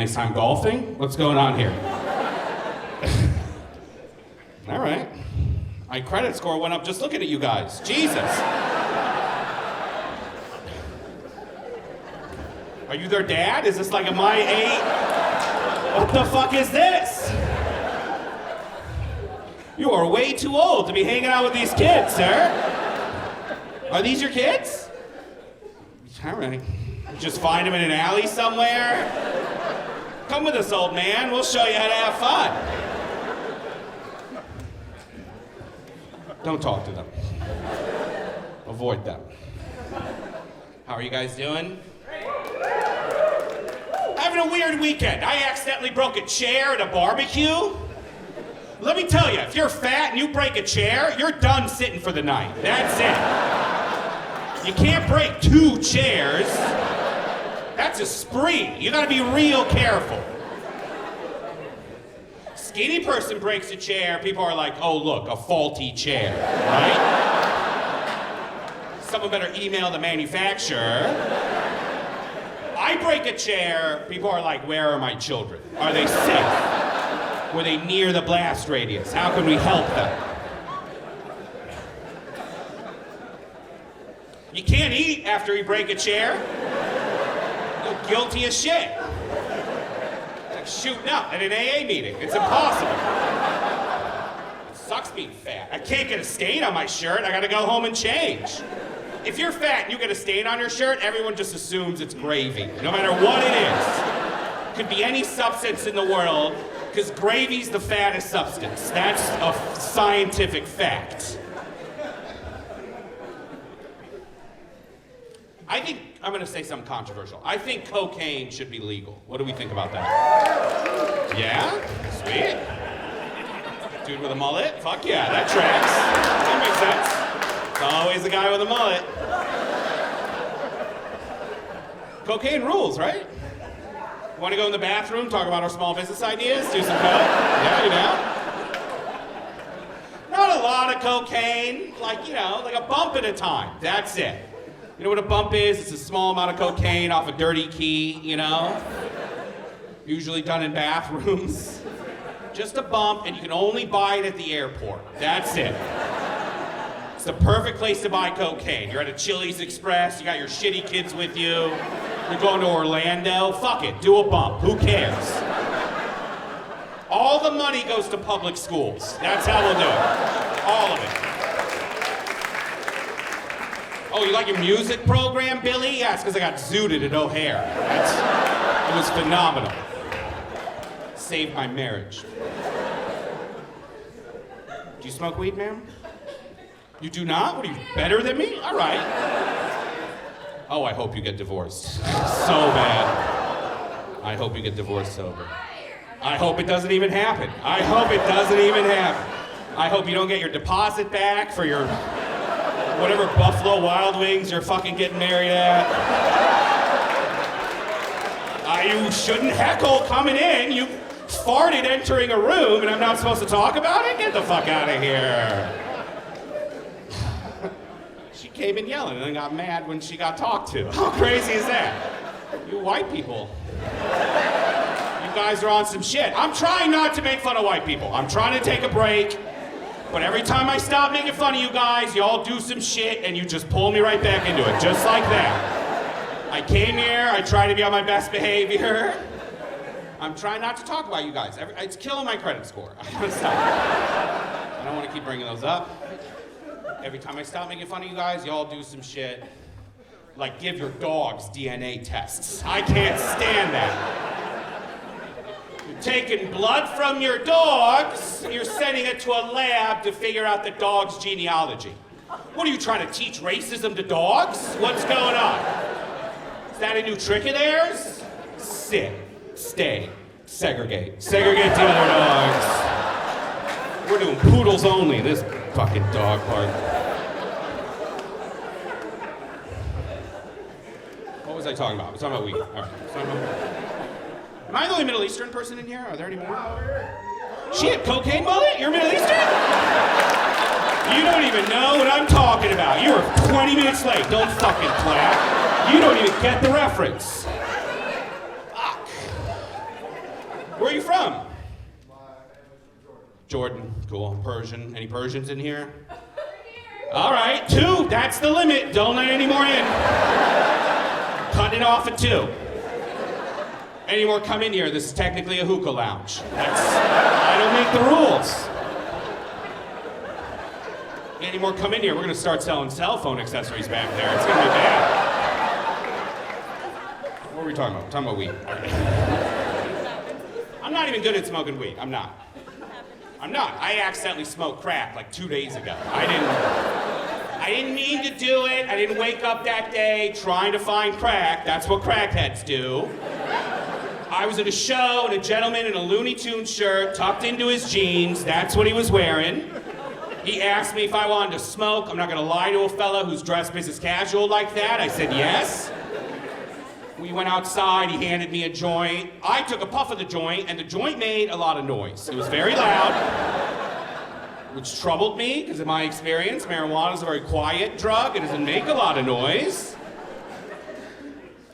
nice time golfing? What's going on here? All right. My credit score went up just looking at you guys. Jesus. Are you their dad? Is this like a my 8? What the fuck is this? You are way too old to be hanging out with these kids, sir. Are these your kids? All right. Just find them in an alley somewhere? Come with us, old man. We'll show you how to have fun. Don't talk to them. Avoid them. How are you guys doing? Having a weird weekend. I accidentally broke a chair at a barbecue. Let me tell you, if you're fat and you break a chair, you're done sitting for the night. That's it. You can't break 2 chairs. That's a spree. You gotta be real careful. Skinny person breaks a chair, people are like, oh look, a faulty chair, right? Someone better email the manufacturer. I break a chair, people are like, where are my children? Are they safe? Were they near the blast radius? How can we help them? You can't eat after you break a chair. You're guilty as shit. It's like shooting up at an AA meeting. It's impossible. It sucks being fat. I can't get a stain on my shirt. I gotta go home and change. If you're fat and you get a stain on your shirt, everyone just assumes it's gravy, no matter what it is. Could be any substance in the world, because gravy's the fattest substance. That's a scientific fact. I think, I'm gonna say something controversial. I think cocaine should be legal. What do we think about that? Yeah? Sweet. Dude with a mullet? Fuck yeah, that tracks. That makes sense. It's always the guy with a mullet. Cocaine rules, right? Want to go in the bathroom, talk about our small business ideas, do some coke? Yeah, you know? Not a lot of cocaine, like, you know, like a bump at a time. That's it. You know what a bump is? It's a small amount of cocaine off a dirty key, you know? Usually done in bathrooms. Just a bump, and you can only buy it at the airport. That's it. It's the perfect place to buy cocaine. You're at a Chili's Express, you got your shitty kids with you, you're going to Orlando, fuck it, do a bump, who cares? All the money goes to public schools. That's how we'll do it. All of it. Oh, you like your music program, Billy? Yeah, it's because I got zooted at O'Hare. It was phenomenal. Saved my marriage. Do you smoke weed, ma'am? You do not? What are you, better than me? All right. Oh, I hope you get divorced. So bad. I hope you get divorced sober. I hope it doesn't even happen. I hope it doesn't even happen. I hope you don't get your deposit back for your whatever Buffalo Wild Wings you're fucking getting married at. You shouldn't heckle coming in. You farted entering a room and I'm not supposed to talk about it? Get the fuck out of here. She came in yelling and then got mad when she got talked to. How crazy is that? You white people. You guys are on some shit. I'm trying not to make fun of white people. I'm trying to take a break. But every time I stop making fun of you guys, y'all do some shit and you just pull me right back into it, just like that. I came here, I try to be on my best behavior. I'm trying not to talk about you guys. It's killing my credit score. I gotta stop. I don't want to keep bringing those up. Every time I stop making fun of you guys, y'all do some shit. Like give your dogs DNA tests. I can't stand that. You're taking blood from your dogs, and you're sending it to a lab to figure out the dog's genealogy. What are you trying to teach racism to dogs? What's going on? Is that a new trick of theirs? Sit, stay, segregate. Segregate the other dogs. We're doing poodles only, this fucking dog park. What was I talking about? I was talking about weed. All right. Am I the only Middle Eastern person in here? Are there any more? Shit, cocaine mullet? You're Middle Eastern? You don't even know what I'm talking about. You're 20 minutes late. Don't fucking clap. You don't even get the reference. Fuck. Where are you from? Jordan. Cool. Persian. Any Persians in here? All right, 2. That's the limit. Don't let any more in. Cutting it off at 2. Any more come in here? This is technically a hookah lounge. I don't make the rules. Any more come in here? We're gonna start selling cell phone accessories back there. It's gonna be bad. What are we talking about? We're talking about weed. All right. I'm not even good at smoking weed. I'm not. I accidentally smoked crack like 2 days ago. I didn't mean to do it. I didn't wake up that day trying to find crack. That's what crackheads do. I was at a show and a gentleman in a Looney Tunes shirt tucked into his jeans. That's what he was wearing. He asked me if I wanted to smoke. I'm not gonna lie to a fella who's dressed business casual like that. I said yes. We went outside, he handed me a joint. I took a puff of the joint, and the joint made a lot of noise. It was very loud, which troubled me, because in my experience, marijuana is a very quiet drug. It doesn't make a lot of noise.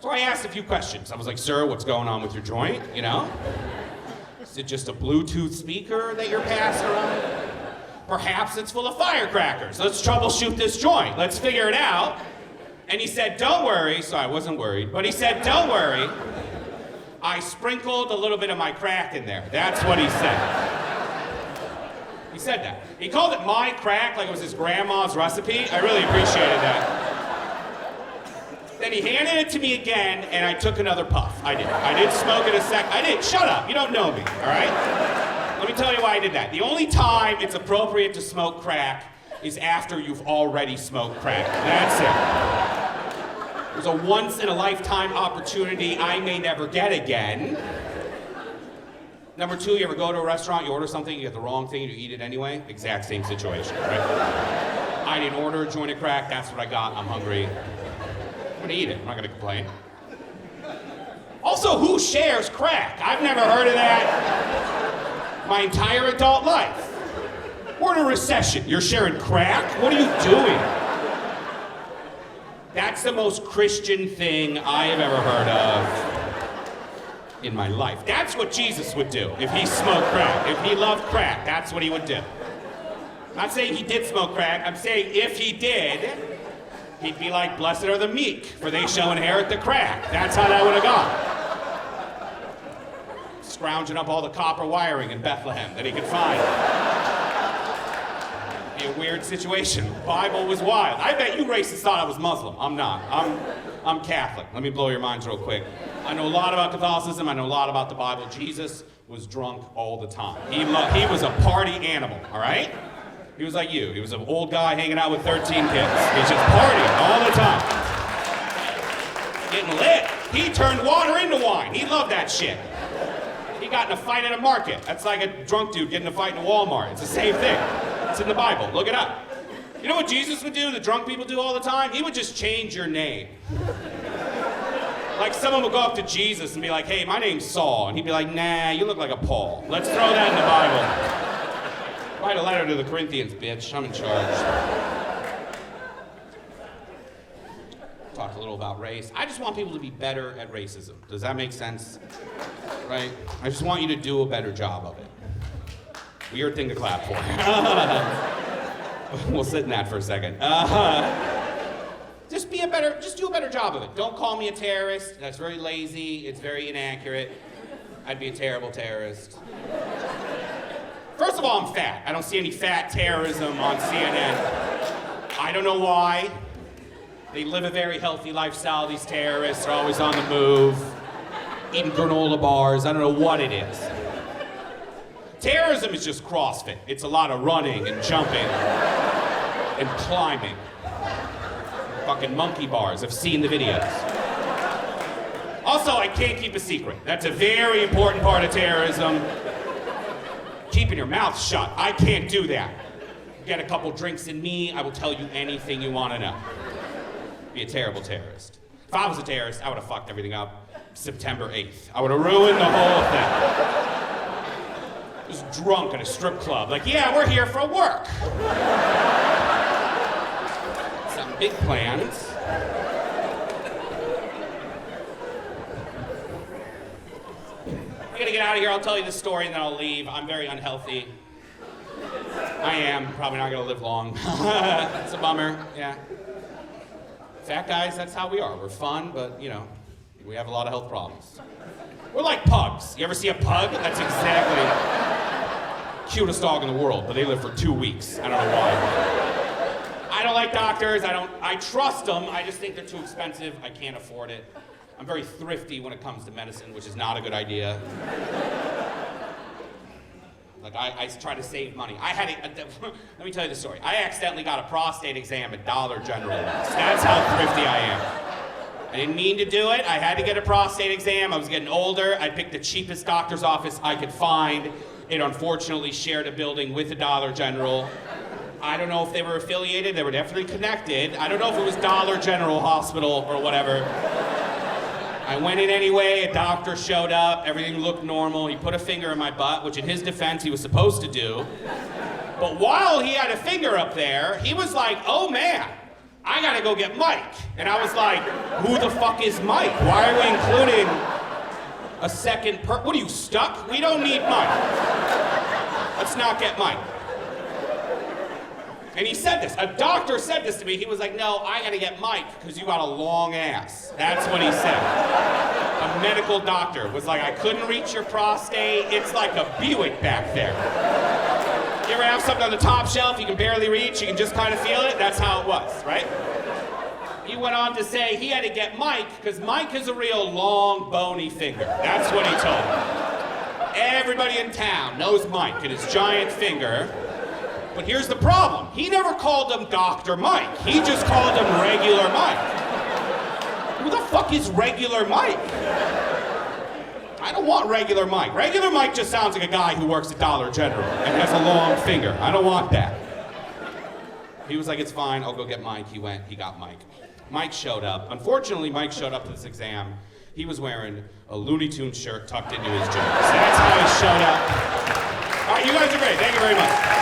So I asked a few questions. I was like, sir, what's going on with your joint, you know? Is it just a Bluetooth speaker that you're passing around? Perhaps it's full of firecrackers. Let's troubleshoot this joint. Let's figure it out. And he said, don't worry. So I wasn't worried, but he said, don't worry. I sprinkled a little bit of my crack in there. That's what he said. He said that. He called it my crack like it was his grandma's recipe. I really appreciated that. Then he handed it to me again, and I took another puff. I did smoke it a sec. I did. Shut up. You don't know me, all right? Let me tell you why I did that. The only time it's appropriate to smoke crack is after you've already smoked crack. That's it. It was a once-in-a-lifetime opportunity I may never get again. Number 2, you ever go to a restaurant, you order something, you get the wrong thing, you eat it anyway? Exact same situation, right? I didn't order a joint of crack, that's what I got, I'm hungry. I'm gonna eat it, I'm not gonna complain. Also, who shares crack? I've never heard of that my entire adult life. We're in a recession. You're sharing crack? What are you doing? That's the most Christian thing I have ever heard of in my life. That's what Jesus would do if he smoked crack. If he loved crack, that's what he would do. I'm not saying he did smoke crack. I'm saying if he did, he'd be like, blessed are the meek, for they shall inherit the crack. That's how that would have gone. Scrounging up all the copper wiring in Bethlehem that he could find. A weird situation. The Bible was wild. I bet you racists thought I was Muslim. I'm not. I'm Catholic. Let me blow your minds real quick. I know a lot about Catholicism. I know a lot about the Bible. Jesus was drunk all the time. He was a party animal, all right? He was like you. He was an old guy hanging out with 13 kids. He's just partying all the time. Getting lit. He turned water into wine. He loved that shit. He got in a fight at a market. That's like a drunk dude getting in a fight in a Walmart. It's the same thing. It's in the Bible. Look it up. You know what Jesus would do, the drunk people do all the time? He would just change your name. Like someone would go up to Jesus and be like, hey, my name's Saul. And he'd be like, nah, you look like a Paul. Let's throw that in the Bible. Write a letter to the Corinthians, bitch. I'm in charge. Talk a little about race. I just want people to be better at racism. Does that make sense? Right? I just want you to do a better job of it. Weird thing to clap for. We'll sit in that for a second. Just do a better job of it. Don't call me a terrorist. That's very lazy. It's very inaccurate. I'd be a terrible terrorist. First of all, I'm fat. I don't see any fat terrorism on CNN. I don't know why. They live a very healthy lifestyle. These terrorists are always on the move, eating granola bars. I don't know what it is. Terrorism is just CrossFit. It's a lot of running and jumping and climbing. Fucking monkey bars. I've seen the videos. Also, I can't keep a secret. That's a very important part of terrorism. Keeping your mouth shut. I can't do that. Get a couple drinks in me, I will tell you anything you want to know. Be a terrible terrorist. If I was a terrorist, I would have fucked everything up September 8th. I would have ruined the whole thing. Just drunk at a strip club. Like, yeah, we're here for work. Some big plans. I'm gonna get out of here. I'll tell you this story and then I'll leave. I'm very unhealthy. I am. Probably not gonna live long. It's a bummer, yeah. Fat guys, that's how we are. We're fun, but you know, we have a lot of health problems. We're like pugs. You ever see a pug? That's exactly cutest dog in the world, but they live for 2 weeks. I don't know why. I don't like doctors. I trust them. I just think they're too expensive. I can't afford it. I'm very thrifty when it comes to medicine, which is not a good idea. Like, I try to save money. Let me tell you the story. I accidentally got a prostate exam at Dollar General. That's how thrifty I am. I didn't mean to do it. I had to get a prostate exam. I was getting older. I picked the cheapest doctor's office I could find. It unfortunately shared a building with the Dollar General. I don't know if they were affiliated. They were definitely connected. I don't know if it was Dollar General Hospital or whatever. I went in anyway, a doctor showed up, everything looked normal. He put a finger in my butt, which in his defense he was supposed to do. But while he had a finger up there, he was like, oh man, I gotta go get Mike. And I was like, who the fuck is Mike? Why are we including a second what are you, stuck? We don't need Mike. Let's not get Mike. And he said this, a doctor said this to me. He was like, no, I gotta get Mike because you got a long ass. That's what he said. A medical doctor was like, I couldn't reach your prostate. It's like a Buick back there. You ever have something on the top shelf you can barely reach, you can just kind of feel it? That's how it was, right? He went on to say he had to get Mike because Mike is a real long, bony finger. That's what he told me. Everybody in town knows Mike and his giant finger. But here's the problem. He never called him Dr. Mike. He just called him regular Mike. Who the fuck is regular Mike? I don't want regular Mike. Regular Mike just sounds like a guy who works at Dollar General and has a long finger. I don't want that. He was like, it's fine, I'll go get Mike. He went, he got Mike. Mike showed up. Unfortunately, Mike showed up to this exam. He was wearing a Looney Tunes shirt tucked into his jeans. That's how he showed up. All right, you guys are great. Thank you very much.